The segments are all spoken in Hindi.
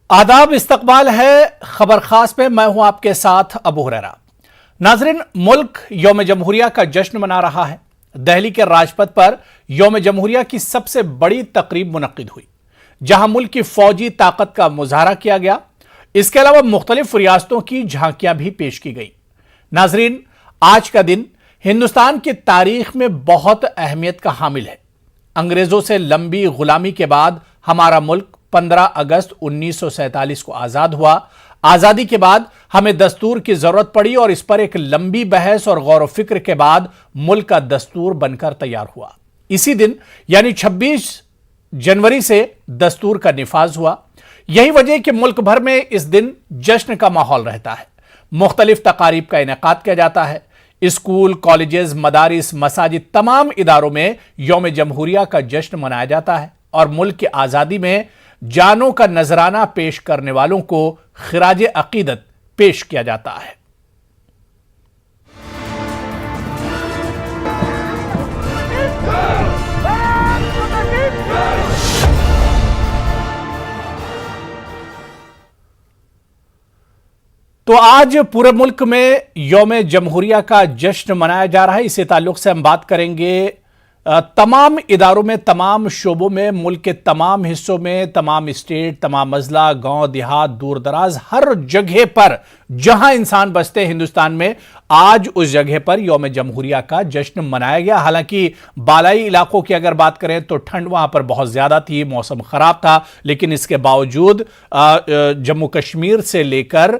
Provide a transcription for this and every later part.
आदाब, इस्तकबाल है खबर खास में। मैं हूं आपके साथ अबू हुरैरा। नाजरीन, मुल्क यौम जमहूरिया का जश्न मना रहा है। दिल्ली के राजपथ पर यौम जमहूरिया की सबसे बड़ी तकरीब मुनक्किद हुई, जहां मुल्क की फौजी ताकत का मुजाहरा किया गया। इसके अलावा मुख्तलिफ रियासतों की झांकियां भी पेश की गई। नाजरीन, आज का दिन हिंदुस्तान की तारीख में बहुत अहमियत का हामिल है। अंग्रेजों से लंबी गुलामी के बाद हमारा मुल्क 15 अगस्त 1947 को आजाद हुआ। आजादी के बाद हमें दस्तूर की जरूरत पड़ी और इस पर एक लंबी बहस और गौर व फिक्र के बाद मुल्क का दस्तूर बनकर तैयार हुआ। इसी दिन यानी 26 जनवरी से दस्तूर का निफाज हुआ। यही वजह है कि मुल्क भर में इस दिन जश्न का माहौल रहता है। मुख्तलिफ तकारीब का इनेकाद किया जाता है। स्कूल, कॉलेजेस, मदारिस, मसाजिद, तमाम इदारों में यौम जमहूरिया का जश्न मनाया जाता है और मुल्क की आजादी में जानों का नजराना पेश करने वालों को खिराज अकीदत पेश किया जाता है। तो आज पूरे मुल्क में यौम जमहूरिया का जश्न मनाया जा रहा है। इसी ताल्लुक से हम बात करेंगे तमाम इदारों में, तमाम शोबों में, मुल्क के तमाम हिस्सों में, तमाम स्टेट, तमाम अजला, गांव देहात, दूर दराज, हर जगह पर जहां इंसान बसते हैं हिंदुस्तान में, आज उस जगह पर यौम जमहूरिया का जश्न मनाया गया। हालांकि बालाई इलाकों की अगर बात करें तो ठंड वहां पर बहुत ज्यादा थी, मौसम खराब था, लेकिन इसके बावजूद जम्मू कश्मीर से लेकर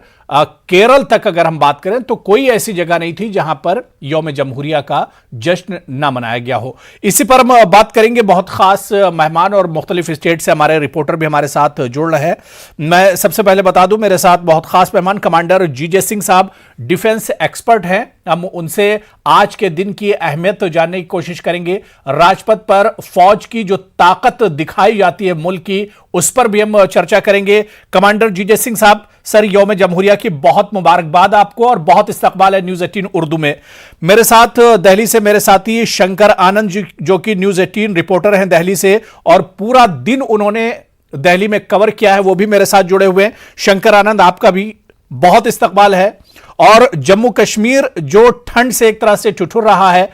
केरल तक अगर हम बात करें तो कोई ऐसी जगह नहीं थी जहां पर यौम जमहूरिया का जश्न ना मनाया गया हो। इसी पर हम बात करेंगे। बहुत खास मेहमान और मुख्तलिफ स्टेट से हमारे रिपोर्टर भी हमारे साथ जुड़ रहे हैं। मैं सबसे पहले बता दूं, मेरे साथ बहुत खास मेहमान कमांडर जीजे सिंह साहब, डिफेंस एक्सपर्ट हैं। हम उनसे आज के दिन की अहमियत जानने की कोशिश करेंगे। राजपथ पर फौज की जो ताकत दिखाई जाती है मुल्क की, उस पर भी हम चर्चा करेंगे। कमांडर जीजे सिंह साहब, सर यौम जमहूरिया की बहुत मुबारकबाद आपको और बहुत इस्तकबाल है न्यूज 18 उर्दू में। मेरे साथ दिल्ली से मेरे साथी शंकर आनंद जी, जो कि न्यूज 18 रिपोर्टर हैं दिल्ली से, और पूरा दिन उन्होंने दिल्ली में कवर किया है, वो भी मेरे साथ जुड़े हुए हैं। शंकर आनंद, आपका भी बहुत इस्तकबाल है। और जम्मू कश्मीर जो ठंड से एक तरह से ठिठुर रहा है,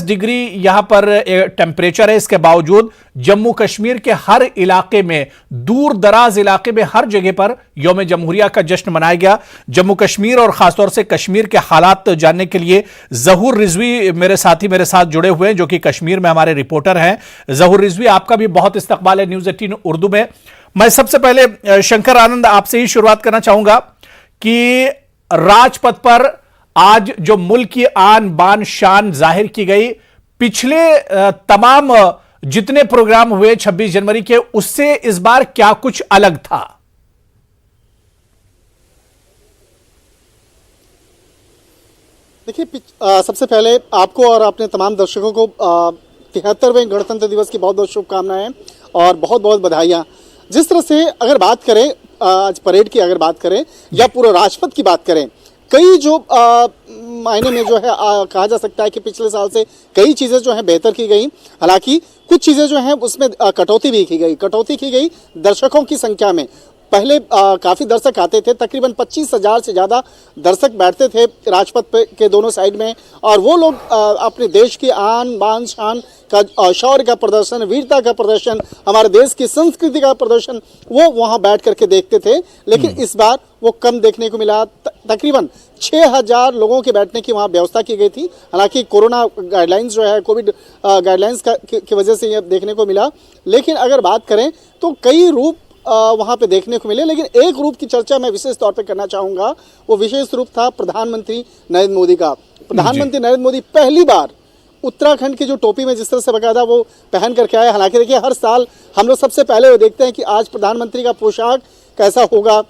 -डिग्री यहां पर टेम्परेचर है, इसके बावजूद जम्मू कश्मीर के हर इलाके में, दूर दराज इलाके में, हर जगह पर यौम जमहूरिया का जश्न मनाया गया। जम्मू कश्मीर और खासतौर से कश्मीर के हालात जानने के लिए जहूर रिजवी मेरे साथी मेरे साथ जुड़े हुए हैं, जो कि कश्मीर में हमारे रिपोर्टर हैं। जहूर रिजवी, आपका भी बहुत इस्तकबाल है न्यूज 18 उर्दू में। मैं सबसे पहले शंकर आनंद आपसे ही शुरुआत करना चाहूंगा कि राजपथ पर आज जो मुल्क की आन बान शान जाहिर की गई, पिछले तमाम जितने प्रोग्राम हुए 26 जनवरी के, उससे इस बार क्या कुछ अलग था? देखिए, सबसे पहले आपको और अपने तमाम दर्शकों को 73वें गणतंत्र दिवस की बहुत बहुत शुभकामनाएं और बहुत बहुत बधाइयां। जिस तरह से अगर बात करें आज परेड की, अगर बात करें या पूरा राजपथ की बात करें, कई जो मायने में जो है कहा जा सकता है कि पिछले साल से कई चीज़ें जो हैं बेहतर की गई। हालांकि कुछ चीज़ें जो हैं उसमें कटौती भी की गई दर्शकों की संख्या में। पहले काफ़ी दर्शक आते थे, तकरीबन 25,000 से ज़्यादा दर्शक बैठते थे राजपथ के दोनों साइड में, और वो लोग अपने देश की आन बान शान का, शौर्य का प्रदर्शन, वीरता का प्रदर्शन, हमारे देश की संस्कृति का प्रदर्शन वो वहाँ बैठ करके देखते थे। लेकिन इस बार वो कम देखने को मिला। तकरीबन 6,000 लोगों के बैठने की वहाँ व्यवस्था की गई थी। हालांकि कोरोना गाइडलाइंस जो है, कोविड गाइडलाइंस की वजह से ये देखने को मिला। लेकिन अगर बात करें तो कई रूप वहाँ पे देखने को मिले, लेकिन एक रूप की चर्चा मैं विशेष तौर पे करना चाहूँगा। वो विशेष रूप था प्रधानमंत्री नरेंद्र मोदी का। प्रधानमंत्री नरेंद्र मोदी पहली बार उत्तराखंड की जो टोपी में जिस तरह से बकायदा वो पहन करके आए। हालांकि देखिए, हर साल हम लोग सबसे पहले वो देखते हैं कि आज प्रधानमंत्री का पोशाक कैसा होगा,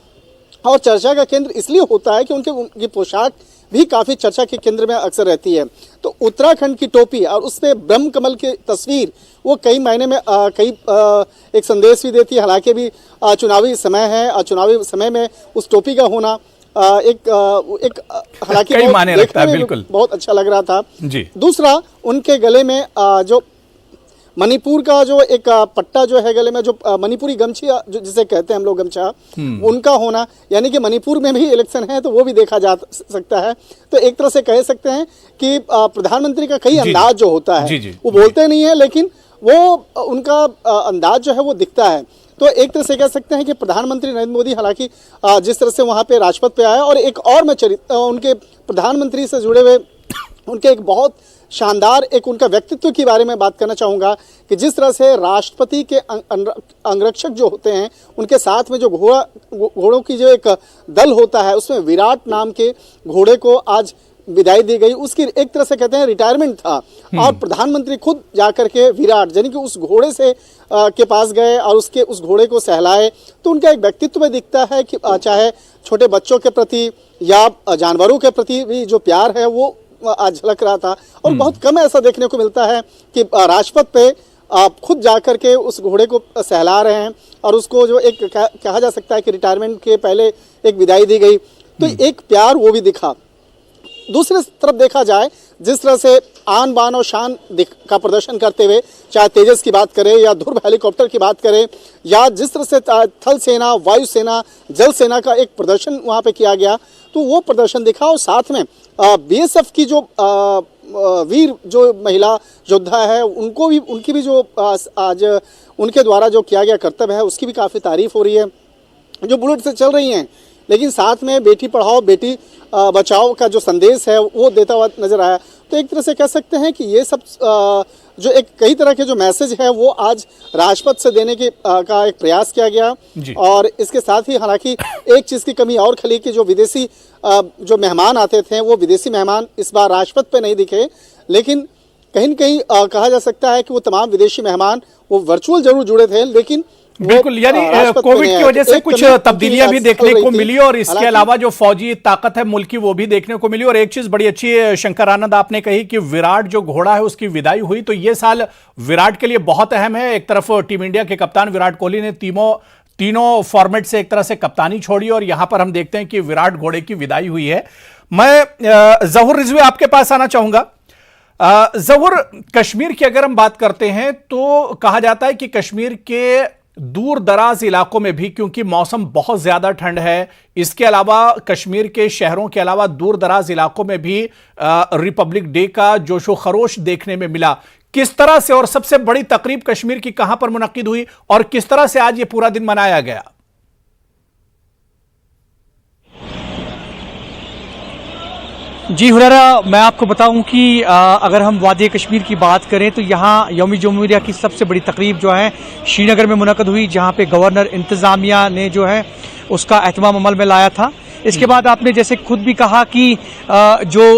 और चर्चा का केंद्र इसलिए होता है कि उनकी पोशाक भी काफ़ी चर्चा के केंद्र में अक्सर रहती है। तो उत्तराखंड की टोपी और उसमें ब्रह्म कमल की तस्वीर, वो कई मायने में एक संदेश भी देती है। हालांकि भी चुनावी समय है, और चुनावी समय में उस टोपी का होना एक हालांकि कई मायने रखता है। बिल्कुल, बहुत अच्छा लग रहा था जी। दूसरा, उनके गले में जो मणिपुर का जो एक पट्टा जो है गले में, जो मणिपुरी गमछी जो जिसे कहते हैं हम लोग गमछा, उनका होना, यानी कि मणिपुर में भी इलेक्शन है तो वो भी देखा जा सकता है। तो एक तरह से कह सकते हैं कि प्रधानमंत्री का कई अंदाज जो होता है, वो बोलते नहीं है लेकिन वो उनका अंदाज जो है वो दिखता है। तो एक तरह से कह सकते हैं कि प्रधानमंत्री नरेंद्र मोदी हालांकि जिस तरह से वहां पे राजपथ पे आए, और एक और मैं उनके प्रधानमंत्री से जुड़े हुए उनके एक बहुत शानदार एक उनका व्यक्तित्व के बारे में बात करना चाहूँगा कि जिस तरह से राष्ट्रपति के अंगरक्षक जो होते हैं, उनके साथ में जो घोड़ों की जो एक दल होता है, उसमें विराट नाम के घोड़े को आज विदाई दी गई। उसकी एक तरह से कहते हैं रिटायरमेंट था, और प्रधानमंत्री खुद जाकर के विराट यानी कि उस घोड़े से के पास गए और उस घोड़े को सहलाए। तो उनका एक व्यक्तित्व में दिखता है कि चाहे छोटे बच्चों के प्रति या जानवरों के प्रति भी जो प्यार है वो आज झलक रहा था। और बहुत कम ऐसा देखने को मिलता है कि राजपथ पे आप खुद जाकर के उस घोड़े को सहला रहे हैं, और उसको जो एक कहा जा सकता है कि रिटायरमेंट के पहले एक विदाई दी गई। तो एक प्यार वो भी दिखा। दूसरी तरफ देखा जाए, जिस तरह से आन बान और शान का प्रदर्शन करते हुए, चाहे तेजस की बात करें या ध्रुव हेलीकॉप्टर की बात करें, या जिस तरह से थल सेना, वायुसेना, जल सेना का एक प्रदर्शन वहां पे किया गया, तो वो प्रदर्शन दिखा। और साथ में बीएसएफ की जो वीर जो महिला योद्धा है, उनकी भी जो आज उनके द्वारा जो किया गया कर्तव्य है, उसकी भी काफ़ी तारीफ हो रही है, जो बुलेट से चल रही हैं, लेकिन साथ में बेटी पढ़ाओ बेटी बचाओ का जो संदेश है वो देता हुआ नजर आया। तो एक तरह से कह सकते हैं कि ये सब जो एक कई तरह के जो मैसेज है वो आज राजपथ से देने के का एक प्रयास किया गया। और इसके साथ ही हालांकि एक चीज़ की कमी और खली कि जो विदेशी जो मेहमान आते थे, वो विदेशी मेहमान इस बार राजपथ पे नहीं दिखे, लेकिन कहीं न कहीं कहा जा सकता है कि वो तमाम विदेशी मेहमान वो वर्चुअल जरूर जुड़े थे, लेकिन बिल्कुल, यानी कोविड की वजह से कुछ तब्दीलियां भी देखने को मिली, और इसके अलावा जो फौजी ताकत है मुल्क की वो भी देखने को मिली। और एक चीज बड़ी अच्छी है शंकर आनंद, आपने कही कि विराट जो घोड़ा है उसकी विदाई हुई, तो ये साल विराट के लिए बहुत अहम है। एक तरफ टीम इंडिया के कप्तान विराट कोहली ने तीनों फॉर्मेट से एक तरह से कप्तानी छोड़ी, और यहां पर हम देखते हैं कि विराट घोड़े की विदाई हुई है। मैं जहूर रिजवी आपके पास आना चाहूंगा। जहूर, कश्मीर की अगर हम बात करते हैं तो कहा जाता है कि कश्मीर के दूर दराज इलाकों में भी, क्योंकि मौसम बहुत ज्यादा ठंड है, इसके अलावा कश्मीर के शहरों के अलावा दूर दराज इलाकों में भी रिपब्लिक डे का जोशो खरोश देखने में मिला। किस तरह से, और सबसे बड़ी तकरीब कश्मीर की कहां पर मुनक्किद हुई, और किस तरह से आज ये पूरा दिन मनाया गया? जी हुरैरा, मैं आपको बताऊं कि अगर हम वादी कश्मीर की बात करें तो यहाँ यौम जमहूरिया की सबसे बड़ी तकरीब जो है श्रीनगर में मुनक़द हुई, जहाँ पे गवर्नर इंतज़ामिया ने जो है उसका एहतमाम अमल में लाया था। इसके बाद आपने जैसे खुद भी कहा कि जो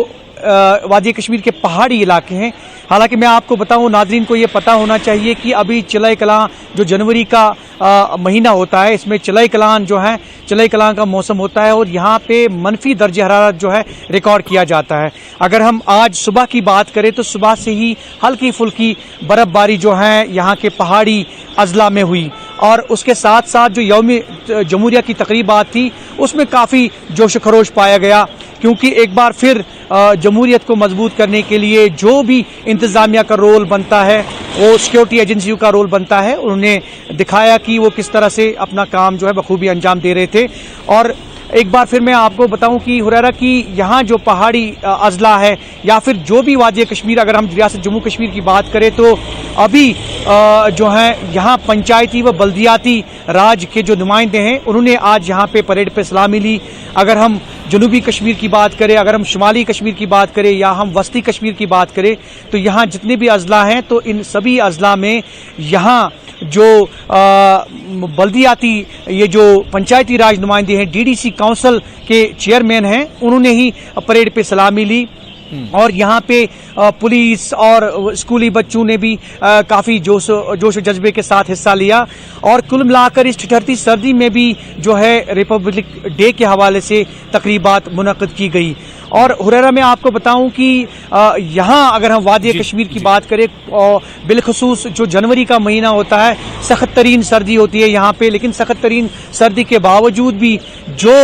वादी कश्मीर के पहाड़ी इलाके हैं, हालांकि मैं आपको बताऊं, नाज़रीन को ये पता होना चाहिए कि अभी चिलाई कलां जो जनवरी का महीना होता है, इसमें चिलाई कलां जो है, चिलाई कलां का मौसम होता है, और यहाँ पे मनफी दर्जे हरारत जो है रिकॉर्ड किया जाता है। अगर हम आज सुबह की बात करें तो सुबह से ही हल्की फुल्की बर्फबारी जो है यहाँ के पहाड़ी अजला में हुई, और उसके साथ साथ जो यौम जमहूरिया की तकरीबात थी उसमें काफ़ी जोश खरोश पाया गया, क्योंकि एक बार फिर जमहूरियत को मजबूत करने के लिए जो भी इंतज़ामिया का रोल बनता है, वो सिक्योरिटी एजेंसियों का रोल बनता है, उन्होंने दिखाया कि वो किस तरह से अपना काम जो है बखूबी अंजाम दे रहे थे। और एक बार फिर मैं आपको बताऊं कि हुरैरा की यहाँ जो पहाड़ी अजला है या फिर जो भी वादी कश्मीर, अगर हम रियासत जम्मू कश्मीर की बात करें तो अभी जो है यहाँ पंचायती व बल्दियाती राज के जो नुमाइंदे हैं उन्होंने आज यहाँ पे परेड पे सलामी ली। अगर हम जनूबी कश्मीर की बात करें, अगर हम शुमाली कश्मीर की बात करें, या हम वस्ती कश्मीर की बात करें, तो यहाँ जितने भी अजला हैं तो इन सभी अजला में यहाँ जो बल्दियाती ये जो पंचायती राज नुमाइंदे हैं, डीडीसी काउंसिल के चेयरमैन हैं, उन्होंने ही परेड पे सलामी ली। और यहाँ पे पुलिस और स्कूली बच्चों ने भी काफ़ी जोश जज्बे के साथ हिस्सा लिया। और कुल मिलाकर इस ठिठुरती सर्दी में भी जो है रिपब्लिक डे के हवाले से तकरीबात मुनक़्क़िद की गई। और हुरैरा में आपको बताऊं कि यहाँ अगर हम वादी कश्मीर की बात करें, बिलखसूस जो जनवरी का महीना होता है, सख्त तरीन सर्दी होती है यहाँ पे, लेकिन सख्त तरीन सर्दी के बावजूद भी जो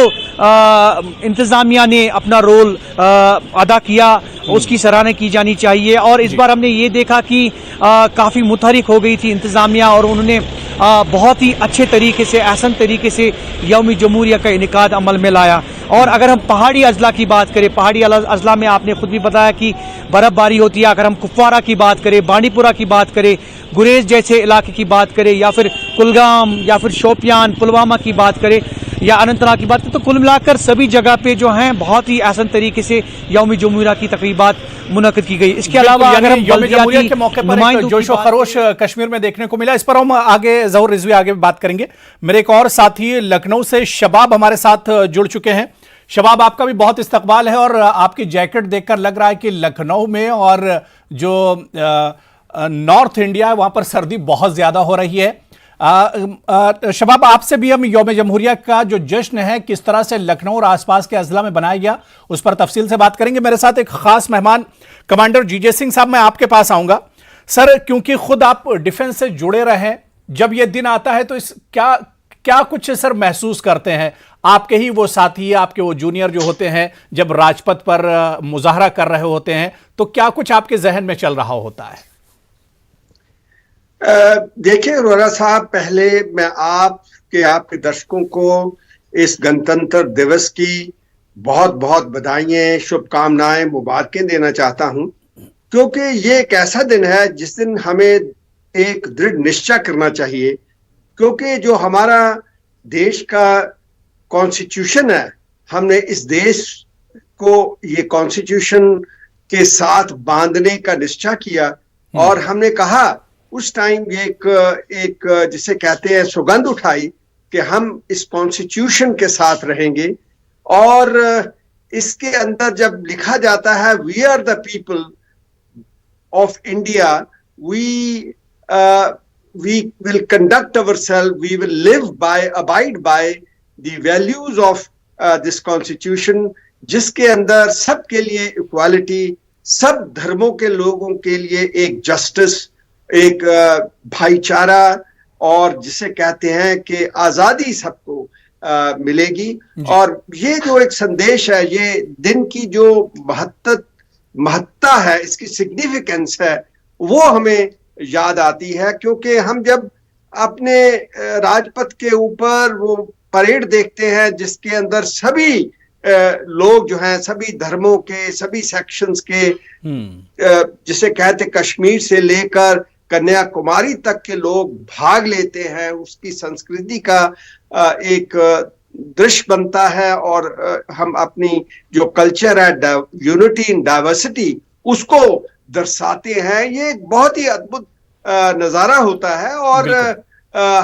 इंतजामिया ने अपना रोल अदा किया उसकी सराहना की जानी चाहिए। और इस बार हमने ये देखा कि काफ़ी मुतहरिक हो गई थी इंतजामिया और उन्होंने बहुत ही अच्छे तरीके से, आसान तरीके से यौम जमहूरिया का इनेकाद अमल में लाया। और अगर हम पहाड़ी अजला की बात करें, पहाड़ी अजला में आपने खुद भी बताया कि बर्फबारी होती है। अगर हम कुपवारा की बात करें, बांडीपुरा की बात करें, गुरेज जैसे इलाके की बात करें, या फिर कुलगाम या फिर शोपियान पुलवामा की बात करें या अनंतनाग की बात करें, तो कुल मिलाकर सभी जगह पे जो हैं बहुत ही आसान तरीके से यौम जमहूरिया की तकरीबात मुनक्किद की गई। इसके अलावा अगर हम यौम जमहूरिया के मौके पर एक जोशो खरोश कश्मीर में देखने को मिला, इस पर हम आगे ज़हूर रिजवी आगे बात करेंगे। मेरे एक और साथी लखनऊ से शबाब हमारे साथ जुड़ चुके हैं। शबाब, आपका भी बहुत इस्तकबाल है और आपकी जैकेट देखकर लग रहा है कि लखनऊ में और जो नॉर्थ इंडिया है वहां पर सर्दी बहुत ज्यादा हो रही है। शबाब, आपसे भी हम यौम जमहूरिया का जो जश्न है किस तरह से लखनऊ और आसपास के अजला में बनाया गया उस पर तफसील से बात करेंगे। मेरे साथ एक खास मेहमान कमांडर जीजे सिंह साहब, मैं आपके पास आऊंगा। सर, क्योंकि खुद आप डिफेंस से जुड़े रहे, जब यह दिन आता है तो इस क्या कुछ सर महसूस करते हैं? आपके ही वो साथी, आपके वो जूनियर जो होते हैं, जब राजपथ पर मुजाहरा कर रहे होते हैं तो क्या कुछ आपके जहन में चल रहा होता है? देखिए रोरा साहब, पहले मैं आपके दर्शकों को इस गणतंत्र दिवस की बहुत बहुत बधाइयां, शुभकामनाएं, मुबारकें देना चाहता हूं, क्योंकि ये एक ऐसा दिन है जिस दिन हमें एक दृढ़ निश्चय करना चाहिए, क्योंकि जो हमारा देश का कॉन्स्टिट्यूशन है, हमने इस देश को ये कॉन्स्टिट्यूशन के साथ बांधने का निश्चय किया और हमने कहा उस टाइम एक जिसे कहते हैं सुगंध उठाई कि हम इस कॉन्स्टिट्यूशन के साथ रहेंगे। और इसके अंदर जब लिखा जाता है we are the people of India, we will conduct ourselves, we will live by, abide by the values of this constitution, जिसके अंदर सबके लिए इक्वालिटी, सब धर्मों के लोगों के लिए एक जस्टिस, एक भाईचारा और जिसे कहते हैं कि आजादी सबको मिलेगी। और ये जो एक संदेश है, ये दिन की जो महत्ता है, इसकी सिग्निफिकेंस है, वो हमें याद आती है। क्योंकि हम जब अपने राजपथ के ऊपर वो परेड देखते हैं जिसके अंदर सभी लोग जो हैं, सभी धर्मों के, सभी सेक्शंस के, जिसे कहते कश्मीर से लेकर कन्याकुमारी तक के लोग भाग लेते हैं, उसकी संस्कृति का एक दृश्य बनता है और हम अपनी जो कल्चर है, यूनिटी इन डाइवर्सिटी, उसको दर्शाते हैं। ये एक बहुत ही अद्भुत नजारा होता है और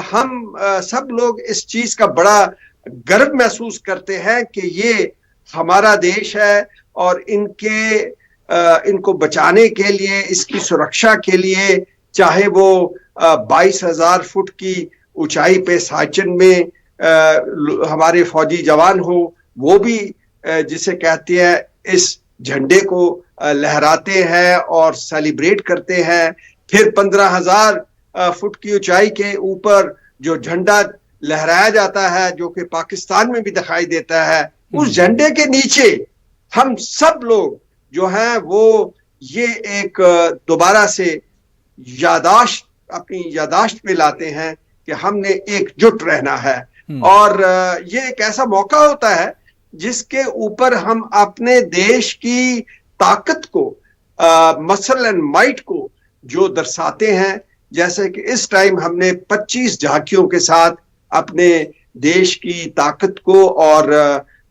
हम सब लोग इस चीज का बड़ा गर्व महसूस करते हैं कि ये हमारा देश है और इनको बचाने के लिए, इसकी सुरक्षा के लिए, चाहे वो 22,000 फुट की ऊंचाई पे साइचन में हमारे फौजी जवान हो, वो भी जिसे कहते हैं इस झंडे को लहराते हैं और सेलिब्रेट करते हैं। फिर 15,000 फुट की ऊंचाई के ऊपर जो झंडा लहराया जाता है, जो कि पाकिस्तान में भी दिखाई देता है, उस झंडे के नीचे हम सब लोग जो हैं वो ये एक दोबारा से अपनी यादाश्त पे लाते हैं कि हमने एकजुट रहना है। और ये एक ऐसा मौका होता है जिसके ऊपर हम अपने देश की ताकत को, मसल एंड माइट को जो दर्शाते हैं। जैसे कि इस टाइम हमने 25 झांकियों के साथ अपने देश की ताकत को और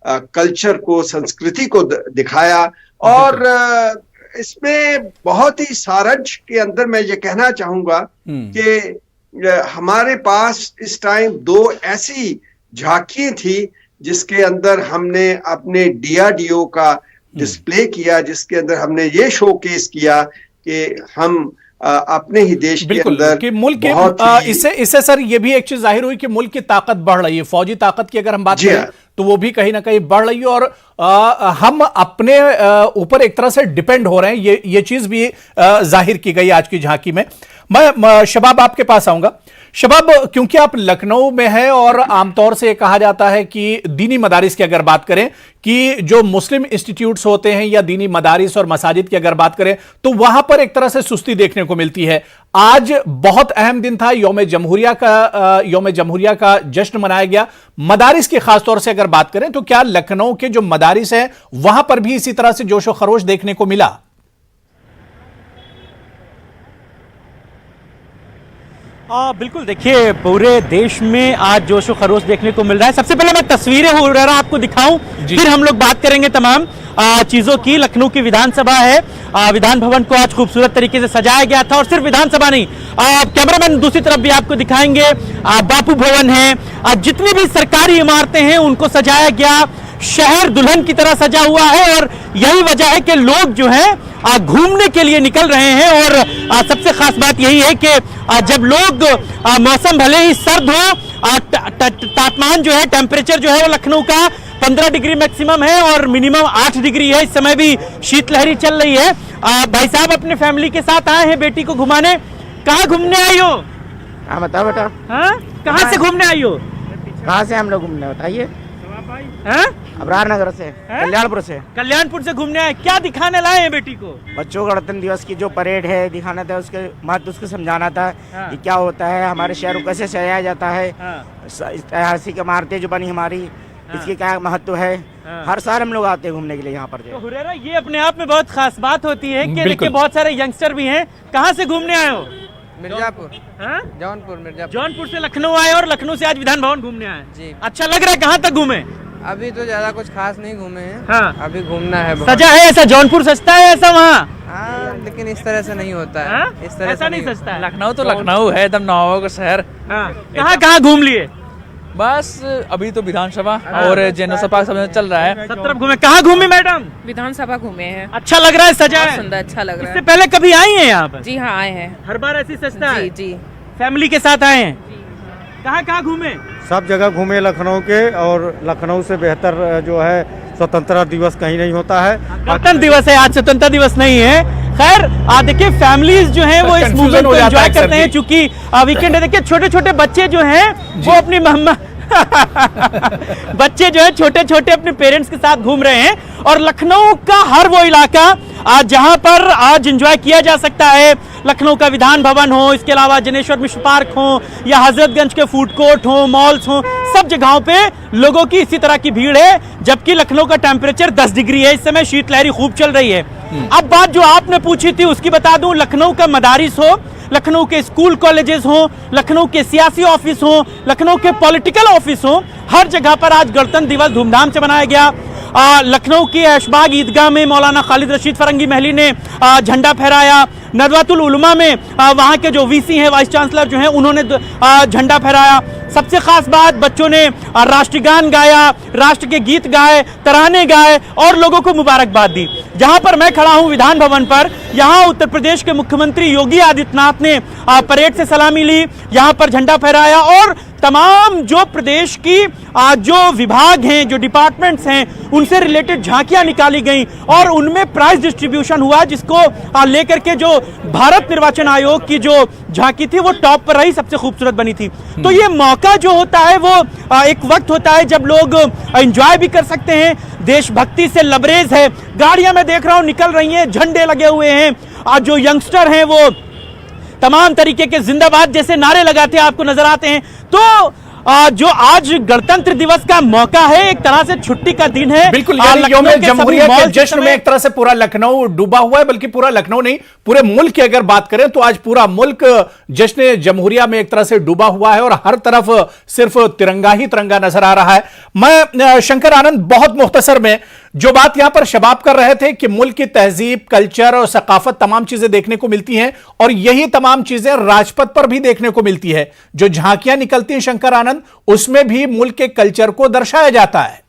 कल्चर को, संस्कृति को दिखाया। और इसमें बहुत ही सारांश के अंदर मैं ये कहना चाहूंगा कि हमारे पास इस टाइम 2 ऐसी झांकियां थी जिसके अंदर हमने अपने DRDO का डिस्प्ले किया, जिसके अंदर हमने ये शोकेस किया कि हम अपने ही देश के अंदर कि मुल्क इससे सर ये भी एक चीज जाहिर हुई कि मुल्क की ताकत बढ़ रही है। फौजी ताकत की अगर हम बात करें तो वो भी कहीं ना कहीं बढ़ रही है और हम अपने ऊपर एक तरह से डिपेंड हो रहे हैं, ये चीज भी जाहिर की गई आज की झांकी में। मैं शबाब आपके पास आऊंगा। शबाब, क्योंकि आप लखनऊ में हैं और आमतौर से कहा जाता है कि दीनी मदारिस की अगर बात करें कि जो मुस्लिम इंस्टीट्यूट्स होते हैं या दीनी मदारिस और मसाजिद की अगर बात करें तो वहां पर एक तरह से सुस्ती देखने को मिलती है। आज बहुत अहम दिन था, यौम जमहूरिया का जश्न मनाया गया। मदारिस की खासतौर से अगर बात करें तो क्या लखनऊ के जो मदारिस हैं वहां पर भी इसी तरह से जोश व खरोश देखने को मिला? बिल्कुल, देखिए पूरे देश में आज जोश व खरोश देखने को मिल रहा है। सबसे पहले मैं तस्वीरें हुर्रेरा आपको दिखाऊं, फिर हम लोग बात करेंगे तमाम चीजों की। लखनऊ की विधानसभा है, विधान भवन को आज खूबसूरत तरीके से सजाया गया था और सिर्फ विधानसभा नहीं, कैमरामैन दूसरी तरफ भी आपको दिखाएंगे, बापू भवन है, जितनी भी सरकारी इमारतें हैं उनको सजाया गया। शहर दुल्हन की तरह सजा हुआ है और यही वजह है कि लोग जो है घूमने के लिए निकल रहे हैं। और सबसे खास बात यही है कि जब लोग मौसम भले ही सर्द हो, तापमान जो है, टेम्परेचर जो है वो लखनऊ का 15 डिग्री मैक्सिमम है और मिनिमम 8 डिग्री है। इस समय भी शीतलहरी चल रही है। भाई साहब अपने फैमिली के साथ आए हैं बेटी को घुमाने। कहाँ घूमने आई हो? हाँ बताओ बेटा। हाँ, कहाँ से घूमने आई हो? कहाँ से हम लोग घूमने, बताइए। हाँ? अबरार नगर से, कल्याणपुर से। कल्याणपुर से घूमने आए, क्या दिखाने लाए हैं बेटी को? बच्चों को गणतंत्र दिवस की जो परेड है दिखाना था, उसके महत्व उसको समझाना था। हाँ। कि क्या होता है, हमारे शहर को कैसे सजाया जाता है, हाँ। ऐतिहासिक इमारतें जो बनी हमारी, इसकी क्या महत्व है। हाँ। हर साल हम लोग आते हैं घूमने के लिए यहाँ पर। तो हुर्रेरा, ये अपने आप में बहुत खास बात होती है कि देखिए बहुत सारे यंगस्टर भी हैं। कहाँ से घूमने आए हो? मिर्जापुर। हाँ? जौनपुर, मिर्जापुर। जौनपुर से लखनऊ आए और लखनऊ से आज विधान भवन घूमने आए जी। अच्छा लग रहा है। कहाँ तक घूमे? अभी तो ज्यादा कुछ खास नहीं घूमे हैं। हाँ। अभी घूमना है बहुत। सजा है ऐसा? जौनपुर सस्ता है ऐसा वहाँ? हाँ, लेकिन इस तरह से नहीं होता है। हाँ? इस तरह ऐसा से नहीं सस्ता है। लखनऊ तो लखनऊ है, एकदम नवाबों का शहर। कहाँ कहाँ घूम लिए? बस अभी तो विधानसभा और जनसभा सब चल रहा है। सब तरफ घूमे। कहाँ घूमे मैडम? विधानसभा घूमे हैं। अच्छा लग रहा है, सजा बहुत है? सुंदर, अच्छा लग रहा इससे है। पहले कभी आई हैं यहाँ पर? जी हाँ, आए हैं। हर बार ऐसी सस्ता है? जी जी। फैमिली के साथ आए हैं? कहाँ कहाँ घूमे? सब जगह घूमे लखनऊ के, और लखनऊ से बेहतर जो है स्वतंत्रता दिवस कहीं नहीं होता है। गणतंत्र दिवस है आज, स्वतंत्रता दिवस नहीं है। खैर देखिए फैमिलीज जो हैं वो इस मूवमेंट को एंजॉय करते हैं, चूंकि वीकेंड है। देखिए छोटे छोटे बच्चे जो हैं वो अपनी मम्मा बच्चे जो है छोटे छोटे अपने पेरेंट्स के साथ घूम रहे हैं। और लखनऊ का हर वो इलाका आज जहां पर आज एंजॉय किया जा सकता है, लखनऊ का विधान भवन हो, इसके अलावा जनेश्वर मिश्र पार्क हो या हजरतगंज के फूड कोर्ट हो, मॉल्स हो, सब जगहों पे लोगों की इसी तरह की भीड़ है। जबकि लखनऊ का टेम्परेचर 10 डिग्री है, इस समय शीतलहरी खूब चल रही है। अब बात जो आपने पूछी थी उसकी बता दूं, लखनऊ का मदारिस हो, लखनऊ के स्कूल कॉलेजेस हो, लखनऊ के सियासी ऑफिस हो, लखनऊ के पॉलिटिकल ऑफिस हो, हर जगह पर आज गणतंत्र दिवस धूमधाम से मनाया गया। लखनऊ की ऐशबाग ईदगाह में मौलाना खालिद रशीद फरंगी महली ने झंडा फहराया। नदवातुल उलमा में वहाँ के जो वीसी हैं, वाइस चांसलर जो हैं, उन्होंने झंडा फहराया। सबसे खास बात, बच्चों ने राष्ट्रगान गाया, राष्ट्र के गीत गाए, तराने गाए और लोगों को मुबारकबाद दी। जहां पर मैं खड़ा हूं विधान भवन पर, यहां उत्तर प्रदेश के मुख्यमंत्री योगी आदित्यनाथ ने परेड से सलामी ली, यहां पर झंडा फहराया और तमाम जो प्रदेश की जो विभाग हैं, जो डिपार्टमेंट्स हैं, उनसे रिलेटेड झांकियां निकाली गई और उनमें प्राइज डिस्ट्रीब्यूशन हुआ, जिसको लेकर के जो भारत निर्वाचन आयोग की जो झांकी थी वो टॉप पर रही, सबसे खूबसूरत बनी थी। तो ये मौका जो होता है वो एक वक्त होता है जब लोग एंजॉय भी कर सकते हैं, देशभक्ति से लबरेज है। गाड़ियां मैं देख रहा हूं निकल रही हैं, झंडे लगे हुए हैं, आज जो यंगस्टर हैं वो तमाम तरीके के जिंदाबाद जैसे नारे लगाते आपको नजर आते हैं। तो जो आज गणतंत्र दिवस का मौका है, एक तरह से छुट्टी का दिन है। बिल्कुल, यौम जमहूरिया के जश्न में एक तरह से पूरा लखनऊ डूबा हुआ है, बल्कि पूरा लखनऊ नहीं, पूरे मुल्क की अगर बात करें तो आज पूरा मुल्क जश्न जमहूरिया में एक तरह से डूबा हुआ है और हर तरफ सिर्फ तिरंगा ही तिरंगा नजर आ रहा है। मैं शंकर आनंद, बहुत मुख्तसर में जो बात यहां पर शबाब कर रहे थे कि मुल्क की तहजीब, कल्चर और सकाफत तमाम चीजें देखने को मिलती हैं और यही तमाम चीजें राजपथ पर भी देखने को मिलती है। जो झांकियां निकलती हैं शंकर आनंद, उसमें भी मुल्क के कल्चर को दर्शाया जाता है।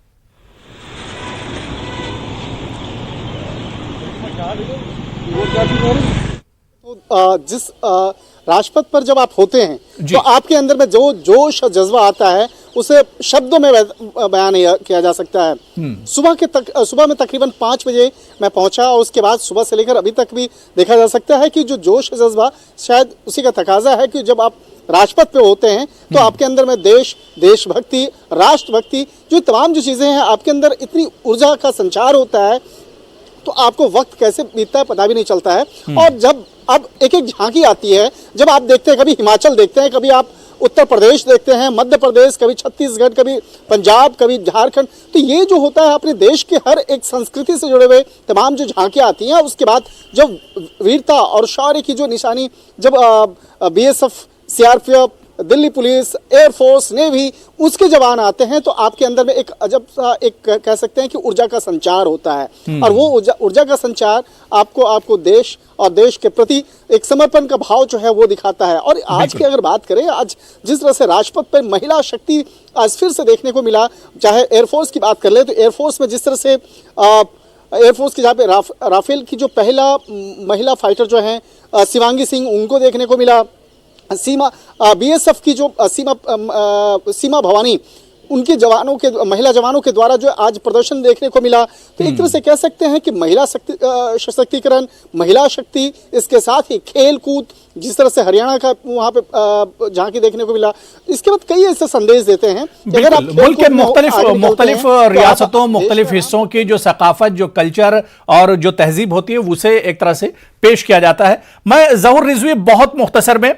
जिस राजपथ पर जब आप होते हैं जी। तो आपके अंदर में जो जोश और जज्बा आता है उसे शब्दों में बयान नहीं किया जा सकता है। सुबह में तकरीबन 5 बजे मैं पहुंचा और उसके बाद सुबह से लेकर अभी तक भी देखा जा सकता है कि जो जोश और जज्बा शायद उसी का तकाजा है कि जब आप राजपथ पे होते हैं तो आपके अंदर में देशभक्ति, राष्ट्रभक्ति, जो तमाम जो चीजें हैं आपके अंदर इतनी ऊर्जा का संचार होता है तो आपको वक्त कैसे बीतता है पता भी नहीं चलता है। और जब अब एक एक झांकी आती है, जब आप देखते हैं, कभी हिमाचल देखते हैं, कभी आप उत्तर प्रदेश देखते हैं, मध्य प्रदेश, कभी छत्तीसगढ़, कभी पंजाब, कभी झारखंड, तो ये जो होता है अपने देश के हर एक संस्कृति से जुड़े हुए तमाम जो झांकियाँ आती हैं, उसके बाद जब वीरता और शौर्य की जो निशानी, जब BSF, CRPF, Delhi police, air force, navy, उसके जवान आते हैं तो आपके अंदर में एक अजब सा एक कह सकते हैं कि ऊर्जा का संचार होता है। और वो ऊर्जा का संचार आपको देश और देश के प्रति एक समर्पण का भाव जो है वो दिखाता है। और आज की अगर बात करें, आज जिस तरह से राजपथ पर महिला शक्ति आज फिर से देखने को मिला, चाहे एयरफोर्स की बात कर ले तो एयरफोर्स में जिस तरह से एयरफोर्स की जहाँ पे राफेल की जो पहला महिला फाइटर जो है शिवांगी सिंह, उनको देखने को मिला। BSF की जो सीमा भवानी, उनके जवानों के, महिला जवानों के द्वारा जो आज प्रदर्शन देखने को मिला। तो एक तरह से कह सकते हैं कि महिला सशक्तिकरण, महिला शक्ति, इसके साथ ही खेल कूद, जिस तरह से हरियाणा का वहाँ पे झांकी देखने को मिला, इसके बाद कई ऐसे संदेश देते हैं कि अगर आप मुल्क के मुख्तलिफ रियासतों, मुख्तलिफ हिस्सों की जो सकाफत, जो कल्चर और जो तहजीब होती है उसे एक तरह से पेश किया जाता है। मैं ज़हूर रिजवी बहुत मुख्तसर में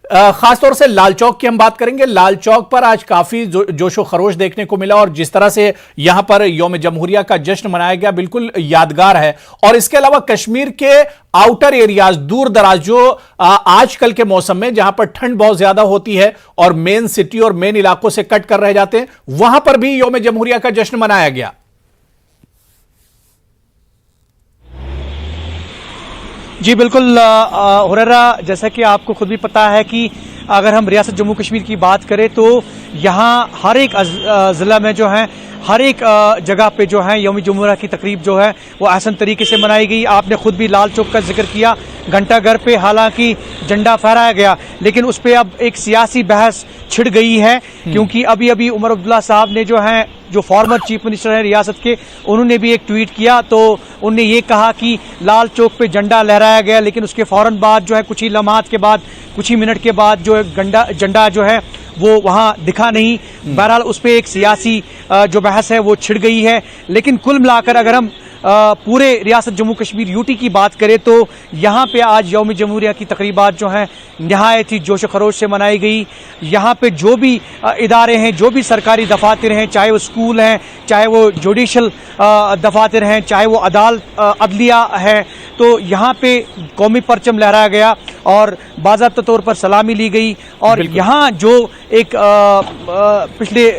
खासतौर से लाल चौक की हम बात करेंगे। लाल चौक पर आज काफी जोशो खरोश देखने को मिला और जिस तरह से यहां पर यौम जमहूरिया का जश्न मनाया गया बिल्कुल यादगार है। और इसके अलावा कश्मीर के आउटर एरियाज, दूर दराज, जो आजकल के मौसम में जहां पर ठंड बहुत ज्यादा होती है और मेन सिटी और मेन इलाकों से कट कर रह जाते हैं, वहां पर भी यौम जमहूरिया का जश्न मनाया गया। जी बिल्कुल हुरैरा, जैसा कि आपको खुद भी पता है कि अगर हम रियासत जम्मू कश्मीर की बात करें तो यहाँ हर एक ज़िला में जो है, हर एक जगह पे जो है यौम जमहूरिया की तकरीब जो है वो आसान तरीके से मनाई गई। आपने खुद भी लाल चौक का जिक्र किया, घंटा घर पे हालांकि झंडा फहराया गया, लेकिन उस पर अब एक सियासी बहस छिड़ गई है, क्योंकि अभी अभी उमर अब्दुल्ला साहब ने जो है, जो फॉर्मर चीफ मिनिस्टर हैं रियासत के, उन्होंने भी एक ट्वीट किया। तो उन्होंने ये कहा कि लाल चौक पे झंडा लहराया गया, लेकिन उसके फौरन बाद जो है, कुछ ही लम्हात के बाद, कुछ ही मिनट के बाद जो है झंडा जो है वो वहाँ दिखा नहीं। बहरहाल उस पर एक सियासी जो बहस है वो छिड़ गई है। लेकिन कुल मिलाकर अगर हम पूरे रियासत जम्मू कश्मीर यूटी की बात करें तो यहाँ पे आज यौम जमहूरिया की तकरीबात जो हैं नहायत ही जोश खरोश से मनाई गई। यहाँ पे जो भी इदारे हैं, जो भी सरकारी दफातर हैं, चाहे वो स्कूल हैं, चाहे वो जुडिशल दफातर हैं, चाहे वो अदलिया है, तो यहाँ पे कौमी परचम लहराया गया और बाज़ाब्ता तौर पर सलामी ली गई। और यहाँ जो एक पिछले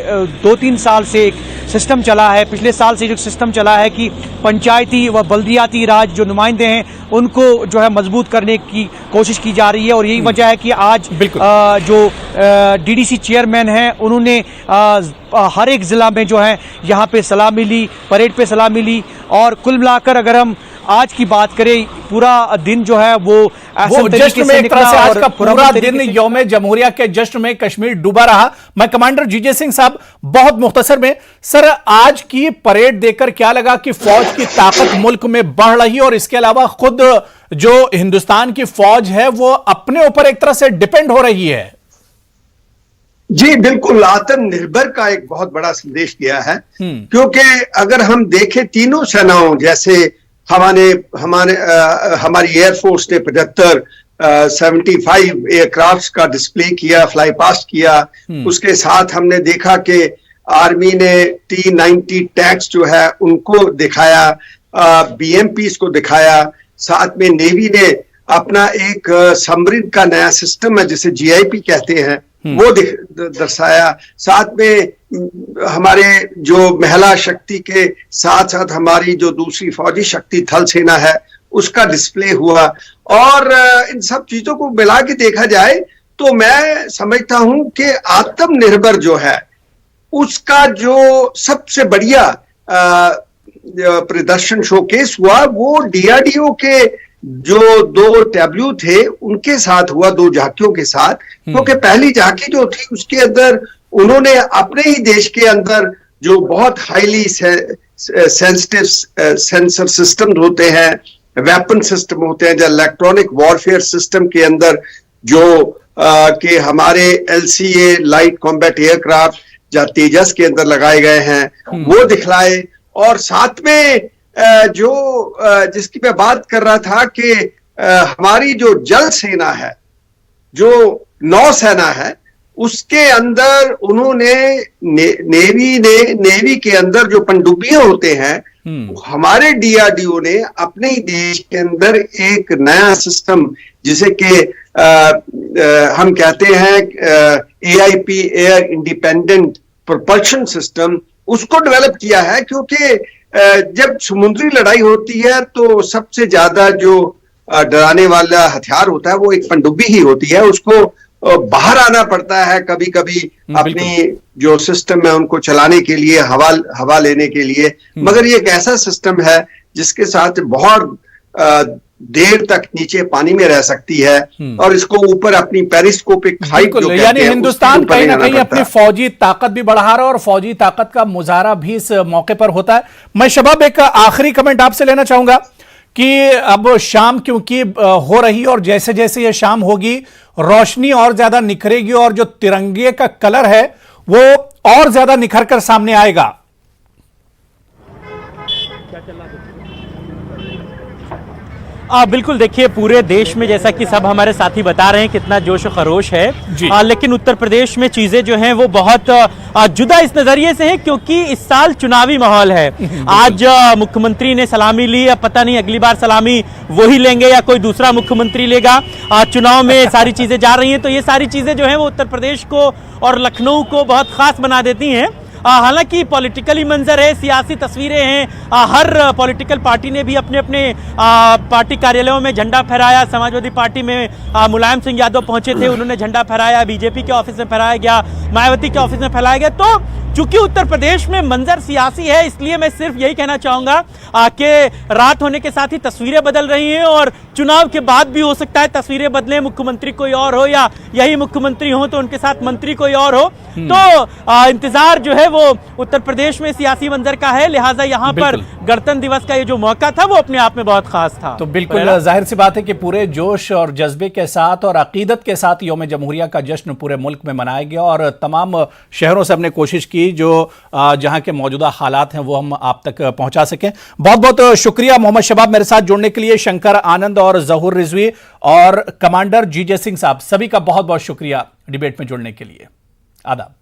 2-3 साल से एक सिस्टम चला है, पिछले साल से जो सिस्टम चला है कि पंचायती व बल्दियाती राज जो नुमाइंदे हैं उनको जो है मजबूत करने की कोशिश की जा रही है। और यही वजह है कि आज जो DDC चेयरमैन हैं उन्होंने हर एक ज़िला में जो है यहाँ पे सलामी ली, परेड पे सलामी ली। और कुल मिलाकर अगर हम आज की बात करें, पूरा दिन जो है वो जश्न में एक तरह से आज का पूरा दिन यौम जमहूरिया के जश्न में कश्मीर डूबा रहा। मैं कमांडर जीजे सिंह साहब बहुत मुख्तसर में, सर आज की परेड देखकर क्या लगा कि फौज की ताकत मुल्क में बढ़ रही है और इसके अलावा खुद जो हिंदुस्तान की फौज है वो अपने ऊपर एक तरह से डिपेंड हो रही है? जी बिल्कुल, आत्मनिर्भर का एक बहुत बड़ा संदेश दिया है। क्योंकि अगर हम देखें तीनों सेनाओं, जैसे हमारी एयरफोर्स ने 75 एयरक्राफ्ट का डिस्प्ले किया, फ्लाई पास्ट किया। उसके साथ हमने देखा कि आर्मी ने T-90 टैंक्स जो है उनको दिखाया, BMPs को दिखाया। साथ में नेवी ने अपना एक सबमरीन का नया सिस्टम है जिसे GIP कहते हैं वो दर्शाया। साथ में हमारे जो महिला शक्ति के साथ साथ हमारी जो दूसरी फौजी शक्ति थल सेना है उसका डिस्प्ले हुआ। और इन सब चीजों को मिला के देखा जाए तो मैं समझता हूं कि आत्मनिर्भर जो है उसका जो सबसे बढ़िया प्रदर्शन शोकेस हुआ वो DRDO के जो 2 टैब्लू थे उनके साथ हुआ, 2 झांकियों के साथ। क्योंकि पहली झांकी जो थी उसके अंदर उन्होंने अपने ही देश के अंदर जो बहुत हाईली सेंसिटिव सेंसर सिस्टम होते हैं, वेपन सिस्टम होते हैं, जो इलेक्ट्रॉनिक वॉरफेयर सिस्टम के अंदर जो कि हमारे LCA लाइट कॉम्बैट एयरक्राफ्ट या तेजस के अंदर लगाए गए हैं, वो दिखलाए। और साथ में जो जिसकी मैं बात कर रहा था कि हमारी जो जल सेना है, जो नौसेना है, उसके अंदर उन्होंने नेवी के अंदर जो पनडुब्बियां होते हैं, हमारे DRDO ने अपने ही देश के अंदर एक नया सिस्टम जिसे कि हम कहते हैं AIP air independent propulsion system, उसको डेवलप किया है। क्योंकि जब समुद्री लड़ाई होती है तो सबसे ज्यादा जो डराने वाला हथियार होता है वो एक पनडुब्बी ही होती है। उसको बाहर आना पड़ता है कभी कभी अपनी जो सिस्टम है उनको चलाने के लिए, हवा लेने के लिए। मगर ये एक ऐसा सिस्टम है जिसके साथ बहुत देर तक नीचे पानी में रह सकती है और इसको ऊपर अपनी पेरिस्कोपिक हाइट जो यानी हिंदुस्तान कहीं ना कहीं अपनी फौजी ताकत भी बढ़ा रहा है और फौजी ताकत का मुजाहरा भी इस मौके पर होता है। मैं शबाब एक आखिरी कमेंट आपसे लेना चाहूंगा कि अब शाम क्योंकि हो रही और जैसे जैसे ये शाम होगी रोशनी और ज्यादा निखरेगी और जो तिरंगे का कलर है वो और ज्यादा निखर कर सामने आएगा। बिल्कुल, देखिए पूरे देश में जैसा कि सब हमारे साथी बता रहे हैं कितना जोश और खरोश है, लेकिन उत्तर प्रदेश में चीजें जो हैं वो बहुत जुदा इस नजरिए से हैं क्योंकि इस साल चुनावी माहौल है। आज मुख्यमंत्री ने सलामी ली, अब पता नहीं अगली बार सलामी वो ही लेंगे या कोई दूसरा मुख्यमंत्री लेगा। चुनाव में सारी चीजें जा रही हैं, तो ये सारी चीजें जो हैं वो उत्तर प्रदेश को और लखनऊ को बहुत खास बना देती हैं। हालांकि पॉलिटिकली मंजर है, सियासी तस्वीरें हैं, हर पॉलिटिकल पार्टी ने भी अपने अपने पार्टी कार्यालयों में झंडा फहराया। समाजवादी पार्टी में मुलायम सिंह यादव पहुंचे थे, उन्होंने झंडा फहराया, बीजेपी के ऑफिस में फहराया गया, मायावती के ऑफिस में फहराया गया। तो चूंकि उत्तर प्रदेश में मंजर सियासी है, इसलिए मैं सिर्फ यही कहना चाहूंगा कि रात होने के साथ ही तस्वीरें बदल रही हैं और चुनाव के बाद भी हो सकता है तस्वीरें बदलें, मुख्यमंत्री कोई और हो या यही मुख्यमंत्री हो तो उनके साथ मंत्री कोई और हो। तो इंतजार जो है वो उत्तर प्रदेश में सियासी मंजर का है, लिहाजा यहाँ पर गणतंत्र दिवस का ये जो मौका था वो अपने आप में बहुत खास था। तो बिल्कुल जाहिर सी बात है कि पूरे जोश और जज्बे के साथ और अकीदत के साथ यौम जमहूरिया का जश्न पूरे मुल्क में मनाया गया और तमाम शहरों से हमने कोशिश की जो जहां के मौजूदा हालात हैं वो हम आप तक पहुंचा सकें। बहुत बहुत शुक्रिया मोहम्मद शबाब मेरे साथ जुड़ने के लिए, शंकर आनंद और जहूर रिजवी और कमांडर GJ सिंह साहब, सभी का बहुत बहुत शुक्रिया डिबेट में जुड़ने के लिए। आदाब।